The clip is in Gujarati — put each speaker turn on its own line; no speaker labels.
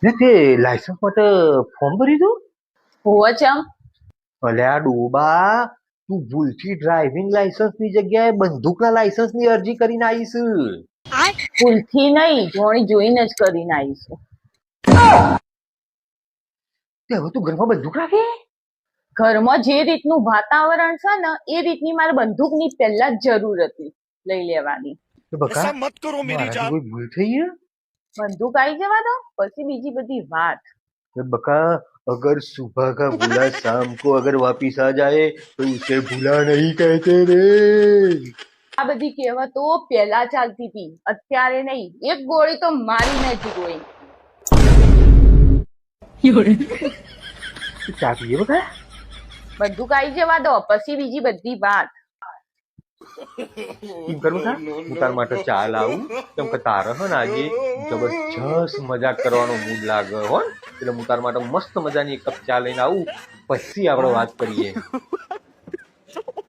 ને તે લાયસન્સ માટે ફોર્મ ભરી દઉં.
હોવ ચમ
અલ્યા ડોબા, તું ભૂલથી ડ્રાઇવિંગ લાયસન્સ ની જગ્યાએ બંદૂકના લાયસન્સ ની અરજી કરીને આવીશ.
ભૂલથી નહીં, જોણી જોઈને જ કરીને આવીશું.
તે હવે તું ઘરમાં બંદૂક રાખે?
ઘરમાં જે રીતનું વાતાવરણ છે ને એ રીતની મારે બંદૂકની પહેલા જ જરૂર હતી લઈ લેવાની.
તો બકા મત કરો મેરી જાન, કોઈ ભૂલ થઈ ગઈ?
બંદૂક આવી જવા દો પછી બીજી બધી વાત.
बका अगर सुबह का भूला शाम को अगर वापिस आ जाए तो उसे भूला नहीं कहते रे.
આ બધી કહેવતો પહેલા ચાલતી હતી, અત્યારે નહીં. એક ગોળી તો મારી નથી કોઈ.
ચા પીએ બકા?
બંદૂક આવી જવા દો પછી બીજી બધી વાત.
એમ કર બકા, હું તાર માટે ચા લાવું. કેમ કે તારે હે ને આજે જબરજસ્ત મજાક કરવાનો મૂડ લાગે હો, એટલે હું તાર માટે મસ્ત મજાની એક કપ ચા લઈને આવું, પછી આપણે વાત કરીએ.